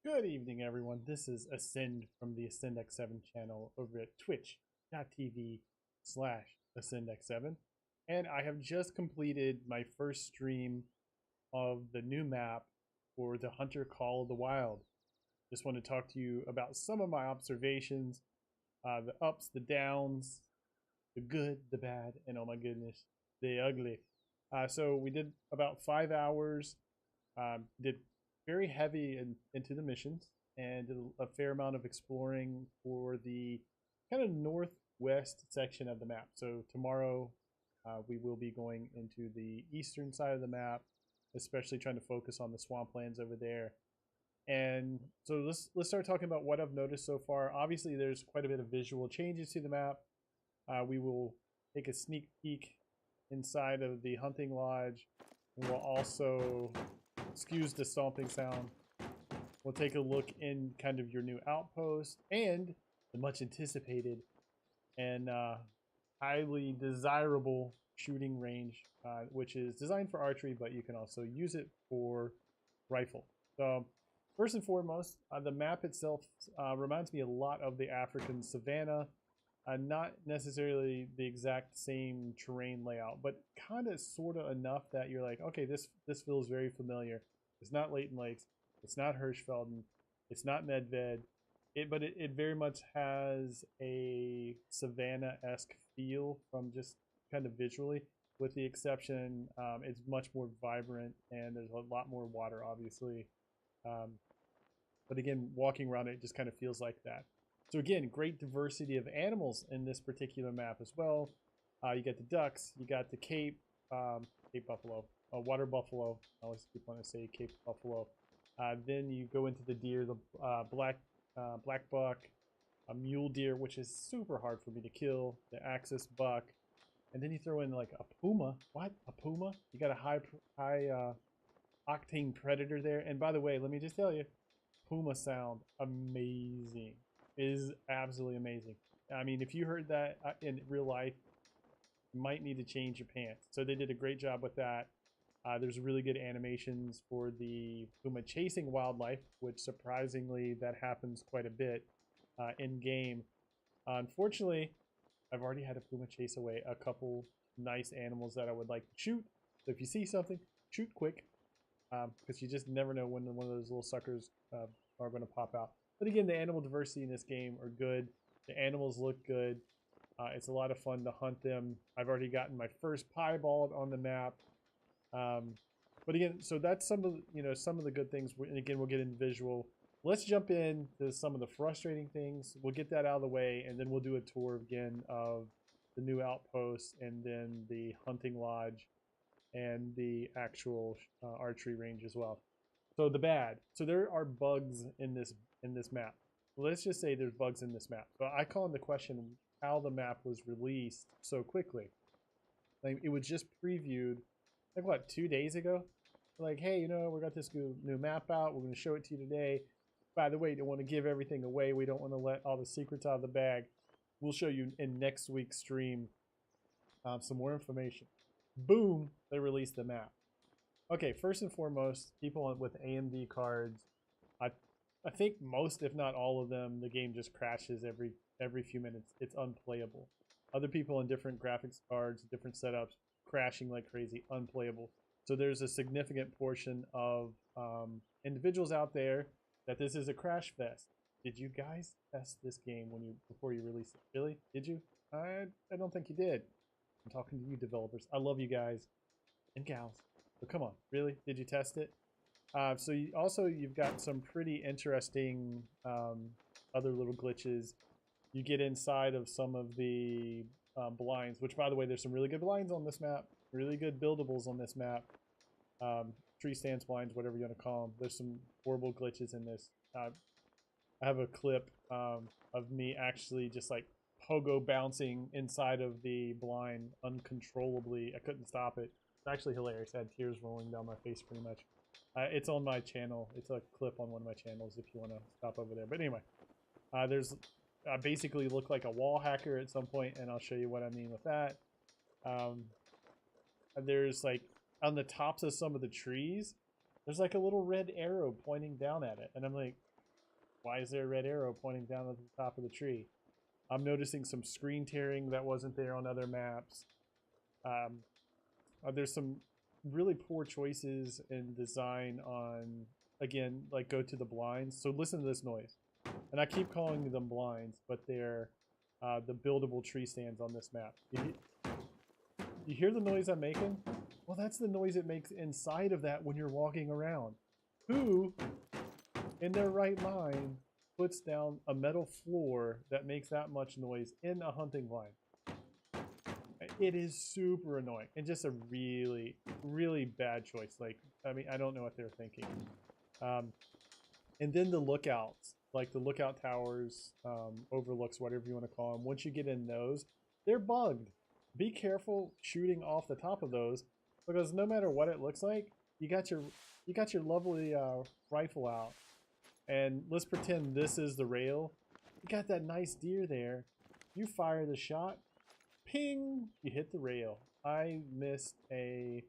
Good evening, everyone. This is Ascend from the Ascend X7 channel over at twitch.tv/AscendX7. And I have just completed my first stream of the new map for the Hunter Call of the Wild. Just want to talk to you about some of my observations, the ups, the downs, the good, the bad, and oh my goodness, the ugly. So we did about 5 hours, did very heavy into the missions and did a fair amount of exploring for the kind of northwest section of the map. So tomorrow we will be going into the eastern side of the map, especially trying to focus on the swamplands over there. And so let's start talking about what I've noticed so far. Obviously, there's quite a bit of visual changes to the map. We will take a sneak peek inside of the hunting lodge, and we'll also, excuse the stomping sound, we'll take a look in kind of your new outpost and the much anticipated and highly desirable shooting range, which is designed for archery, but you can also use it for rifle. So first and foremost, the map itself reminds me a lot of the African savanna. Not necessarily the exact same terrain layout, but kind of sort of enough that you're like, okay, this feels very familiar. It's not Leighton Lakes, it's not Hirschfelden, it's not Medved, but it very much has a savanna-esque feel from just kind of visually, with the exception it's much more vibrant and there's a lot more water, obviously. But again, walking around it just kind of feels like that. So again, great diversity of animals in this particular map as well. You got the ducks, you got the Cape buffalo, water buffalo. I always keep wanting to say Cape buffalo. Then you go into the deer, the black buck, a mule deer, which is super hard for me to kill, the axis buck, and then you throw in like a puma. What? A puma? You got a high octane predator there. And by the way, let me just tell you, puma sound amazing. Is absolutely amazing. I mean, if you heard that in real life, you might need to change your pants. So they did a great job with that. There's really good animations for the puma chasing wildlife, which surprisingly that happens quite a bit in game. Unfortunately, I've already had a puma chase away a couple nice animals that I would like to shoot. So if you see something, shoot quick, because you just never know when one of those little suckers are going to pop out. But again, the animal diversity in this game are good. The animals look good. It's a lot of fun to hunt them. I've already gotten my first piebald on the map. But again, so that's some of the good things. And again, we'll get into visual. Let's jump into some of the frustrating things. We'll get that out of the way, and then we'll do a tour again of the new outpost, and then the hunting lodge, and the actual archery range as well. So the bad. So there are bugs in this map. Let's just say there's bugs in this map. So I call into question how the map was released so quickly. Like, it was just previewed, like what, 2 days ago? Like, hey, we got this new map out. We're going to show it to you today. By the way, we don't want to give everything away. We don't want to let all the secrets out of the bag. We'll show you in next week's stream some more information. Boom, they released the map. Okay, first and foremost, people with AMD cards, I think most, if not all of them, the game just crashes every few minutes. It's unplayable. Other people on different graphics cards, different setups, crashing like crazy, unplayable. So there's a significant portion of individuals out there that this is a crash fest. Did you guys test this game before you released it? Really? Did you? I don't think you did. I'm talking to you developers. I love you guys and gals. But come on, really? Did you test it? So you've got some pretty interesting other little glitches. You get inside of some of the blinds, which, by the way, there's some really good blinds on this map. Really good buildables on this map. Tree stands, blinds, whatever you want to call them. There's some horrible glitches in this. I have a clip of me actually just like pogo bouncing inside of the blind uncontrollably. I couldn't stop it. It's actually hilarious. I had tears rolling down my face pretty much. It's on my channel. It's a clip on one of my channels if you want to stop over there. But anyway, there's basically look like a wall hacker at some point, and I'll show you what I mean with that. There's like on the tops of some of the trees, there's like a little red arrow pointing down at it, and I'm like, Why is there a red arrow pointing down at the top of the tree? I'm noticing some screen tearing that wasn't there on other maps. There's some really poor choices in design on, again, like go to the blinds. So listen to this noise. And I keep calling them blinds, but they're the buildable tree stands on this map. You hear the noise I'm making? Well, that's the noise it makes inside of that when you're walking around. Who, in their right mind, puts down a metal floor that makes that much noise in a hunting blind? It is super annoying and just a really, really bad choice. Like, I mean, I don't know what they're thinking. And then the lookouts, like the lookout towers, overlooks, whatever you want to call them. Once you get in those, they're bugged. Be careful shooting off the top of those, because no matter what it looks like, you got your lovely rifle out, and let's pretend this is the rail. You got that nice deer there. You fire the shot, ping! You hit the rail. I missed a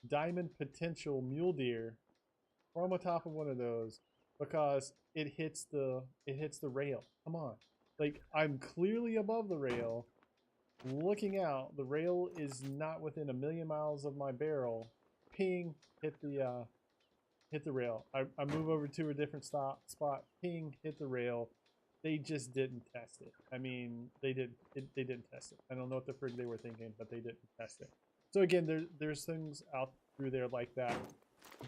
diamond potential mule deer from the top of one of those because it hits the rail. Come on, like I'm clearly above the rail. Looking out, the rail is not within a million miles of my barrel. Ping, hit the rail. I move over to a different spot. Ping, hit the rail. They just didn't test it. I mean, they didn't test it. I don't know what the frig they were thinking, but they didn't test it. So again, there's things out through there like that.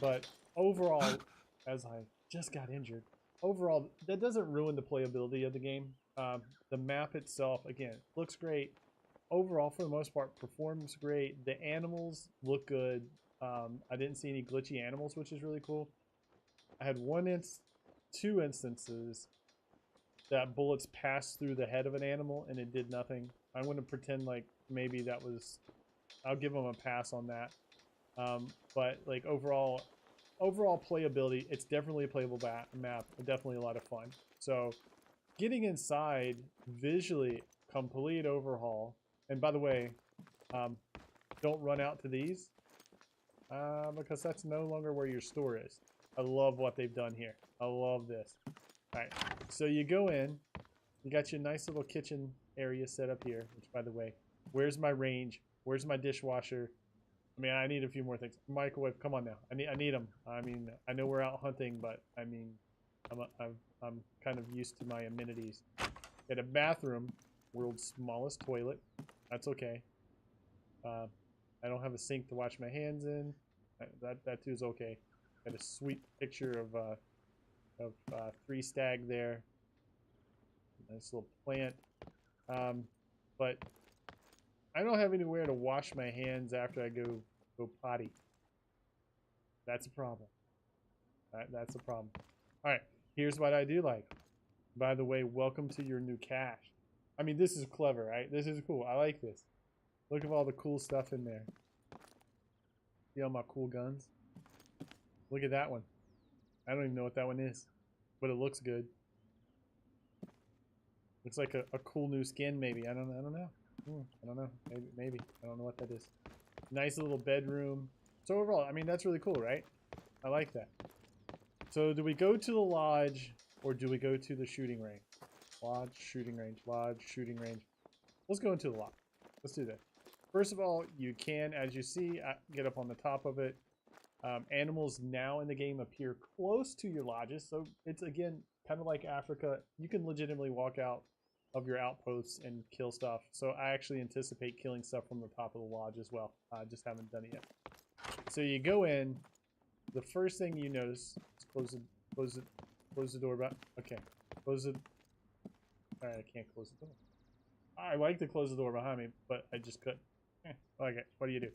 But overall, as I just got injured, overall, that doesn't ruin the playability of the game. The map itself, again, looks great. Overall, for the most part, performs great. The animals look good. I didn't see any glitchy animals, which is really cool. I had two instances that bullets passed through the head of an animal and it did nothing. I'm going to pretend like maybe that was... I'll give them a pass on that. But like overall playability, it's definitely a playable map. Definitely a lot of fun. So getting inside, visually, complete overhaul. And by the way, don't run out to these because that's no longer where your store is. I love what they've done here. I love this. All right, so you go in. You got your nice little kitchen area set up here, which, by the way, where's my range? Where's my dishwasher? I mean, I need a few more things. Microwave, come on now. I need them. I mean, I know we're out hunting, but I mean, I'm kind of used to my amenities. Got a bathroom, world's smallest toilet. That's okay. I don't have a sink to wash my hands in. That too is okay. Got a sweet picture of three stag there. Nice little plant. But I don't have anywhere to wash my hands after I go potty. That's a problem. That's a problem. All right, here's what I do like. By the way, welcome to your new cache. I mean, this is clever, right? This is cool. I like this. Look at all the cool stuff in there. See all my cool guns? Look at that one. I don't even know what that one is, but it looks good. Looks like a cool new skin, maybe. I don't know. I don't know. Maybe. I don't know what that is. Nice little bedroom. So overall, I mean, that's really cool, right? I like that. So do we go to the lodge or do we go to the shooting range? Lodge, shooting range, lodge, shooting range. Let's go into the lodge. Let's do that. First of all, you can, as you see, get up on the top of it. Animals now in the game appear close to your lodges. So it's, again, kind of like Africa. You can legitimately walk out of your outposts and kill stuff. So I actually anticipate killing stuff from the top of the lodge as well. I just haven't done it yet. So you go in. The first thing you notice is close the door. Okay, close it. All right, I can't close the door. I like to close the door behind me, but I just couldn't. Okay, what do you do?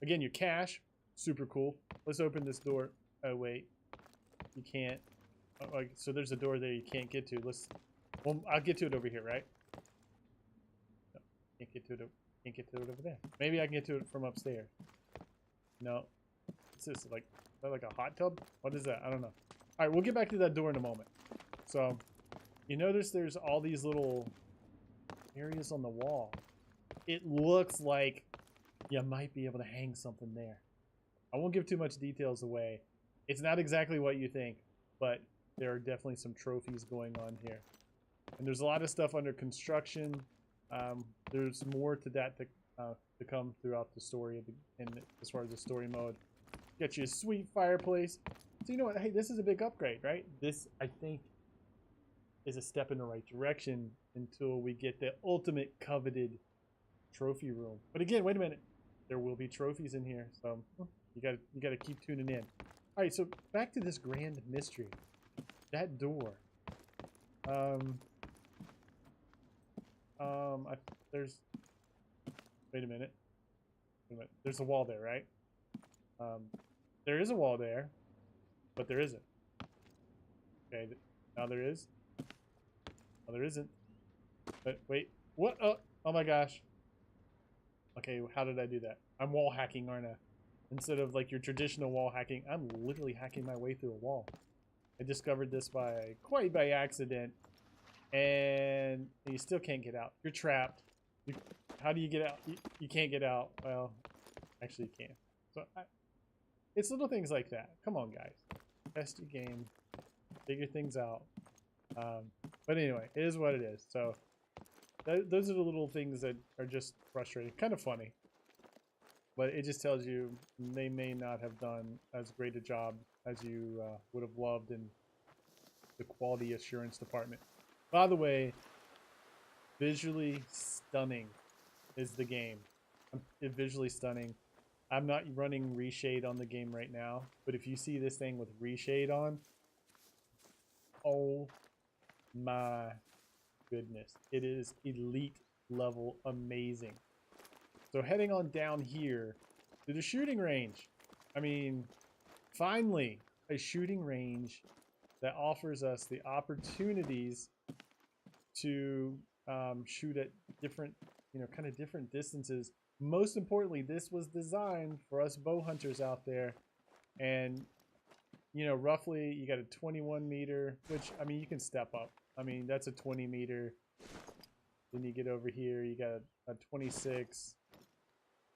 Again, your cache, super cool. Let's open this door. Oh wait, you can't. Oh, so there's a door there you can't get to. Well, I'll get to it over here, right? No, can't get to it. Can't get to it over there. Maybe I can get to it from upstairs. No, what's this? Like a hot tub? What is that? I don't know. All right, we'll get back to that door in a moment. So, you notice there's all these little areas on the wall. It looks like you might be able to hang something there. I won't give too much details away. It's not exactly what you think, but there are definitely some trophies going on here. And there's a lot of stuff under construction. There's more to that to come throughout the story, as far as the story mode. Get you a sweet fireplace. So you know what? Hey, this is a big upgrade, right? This, I think, is a step in the right direction until we get the ultimate coveted trophy room. But again, wait a minute. There will be trophies in here, so you gotta keep tuning in. All right, so back to this grand mystery. That door. There's. Wait a minute. There's a wall there, right? There is a wall there, but there isn't. Okay, now there is. Oh, there isn't. But wait, what? Oh my gosh. Okay, how did I do that? I'm wall hacking, aren't I? Instead of like your traditional wall hacking, I'm literally hacking my way through a wall. I discovered this quite by accident, and you still can't get out. You're trapped. How do you get out? You can't get out. Well, actually you can. So it's little things like that. Come on, guys. Test your game. Figure things out. But anyway, it is what it is. So those are the little things that are just frustrating. Kind of funny. But it just tells you they may not have done as great a job as you would have loved in the quality assurance department. By the way, visually stunning is the game. Visually stunning. I'm not running reshade on the game right now, but if you see this thing with reshade on, oh my goodness, it is elite level amazing. So heading on down here to the shooting range. I mean, finally a shooting range that offers us the opportunities to shoot at different, kind of different distances. Most importantly, this was designed for us bow hunters out there. And, roughly you got a 21 meter, which, I mean, you can step up. I mean, that's a 20 meter. Then you get over here, you got a 26.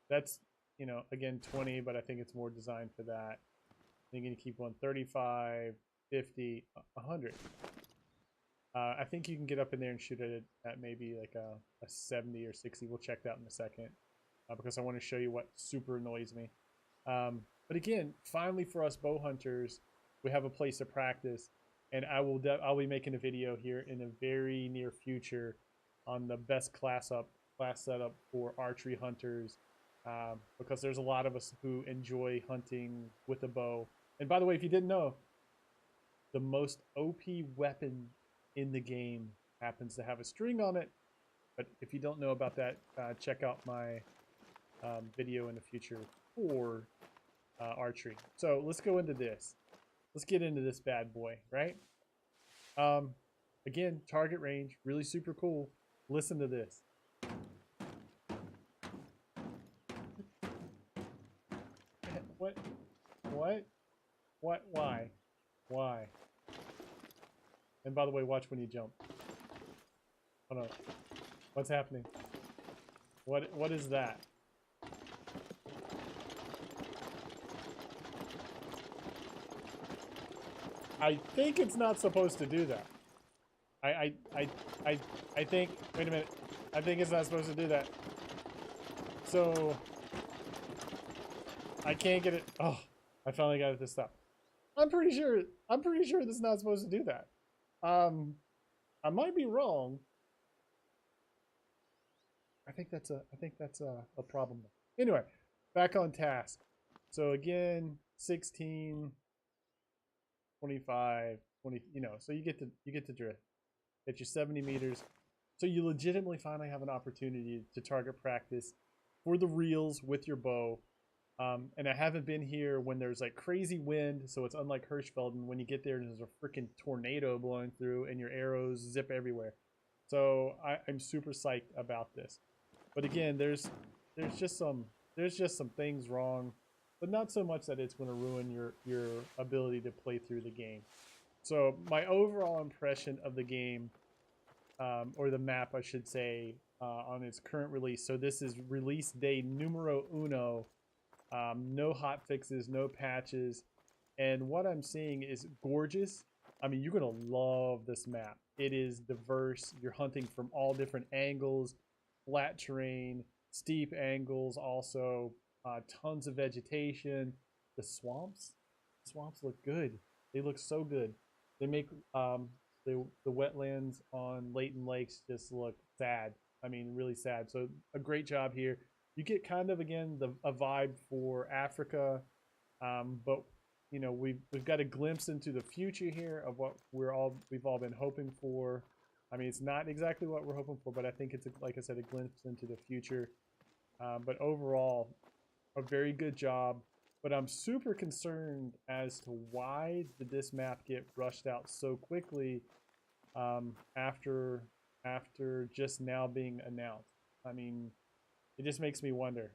That's, again, 20, but I think it's more designed for that. Then you're going to keep on 35, 50, 100. I think you can get up in there and shoot it at maybe like a 70 or 60. We'll check that in a second because I want to show you what super annoys me. But again, finally for us bow hunters, we have a place to practice, and I'll be making a video here in the very near future on the best class setup for archery hunters, because there's a lot of us who enjoy hunting with a bow. And by the way, if you didn't know, the most OP weapon in the game happens to have a string on it. But if you don't know about that, check out my video in the future for archery. So let's go into this. Let's get into this bad boy, right? Again, target range, really super cool. Listen to this. What? Why? And by the way, watch when you jump. Hold on. What's happening? What is that? I think it's not supposed to do that. I think, wait a minute. I think it's not supposed to do that. So I can't get it. Oh, I finally got it to stop. I'm pretty sure this is not supposed to do that. I might be wrong. I think that's a problem. Anyway, back on task. So again, 16, 25, 20, so you get to drift. Get your 70 meters. So you legitimately finally have an opportunity to target practice for the reels with your bow. And I haven't been here when there's like crazy wind, so it's unlike Hirschfelden. When you get there, there's a freaking tornado blowing through and your arrows zip everywhere. So I'm super psyched about this. But again, there's just some things wrong, but not so much that it's going to ruin your ability to play through the game. So my overall impression of the game, or the map, I should say, on its current release. So this is release day numero uno. No hot fixes, no patches, and what I'm seeing is gorgeous. I mean, you're gonna love this map. It is diverse. You're hunting from all different angles, flat terrain, steep angles, also tons of vegetation. The swamps look good. They look so good. They make the wetlands on Layton Lakes just look sad. I mean, really sad. So a great job here. You get kind of again a vibe for Africa, but you know we've got a glimpse into the future here of what we've all been hoping for. I mean, it's not exactly what we're hoping for, but I think it's like I said, a glimpse into the future. But overall, a very good job. But I'm super concerned as to why did this map get rushed out so quickly after just now being announced. I mean, it just makes me wonder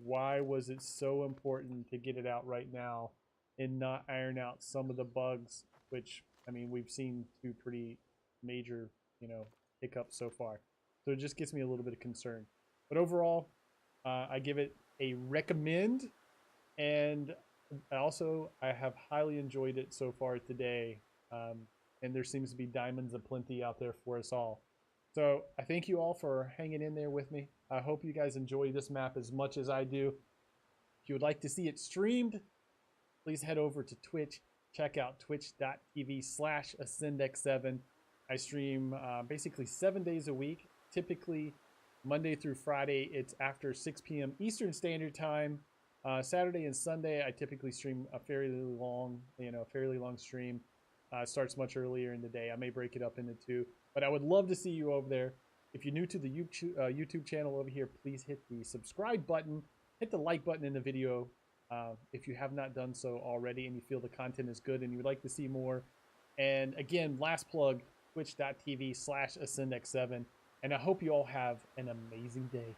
why was it so important to get it out right now and not iron out some of the bugs, which I mean we've seen two pretty major hiccups so far. So it just gets me a little bit of concern. But overall, I give it a recommend, and I have highly enjoyed it so far today. And there seems to be diamonds aplenty out there for us all. So I thank you all for hanging in there with me. I hope you guys enjoy this map as much as I do. If you would like to see it streamed, please head over to Twitch. Check out twitch.tv/AscendX7. I stream basically 7 days a week, typically Monday through Friday. It's after 6 p.m. Eastern Standard Time. Saturday and Sunday, I typically stream a fairly long stream. Starts much earlier in the day. I may break it up into two, but I would love to see you over there. If you're new to the YouTube channel over here, please hit the subscribe button, hit the like button in the video if you have not done so already and you feel the content is good and you would like to see more. And again, last plug, twitch.tv/AscendX7. And I hope you all have an amazing day.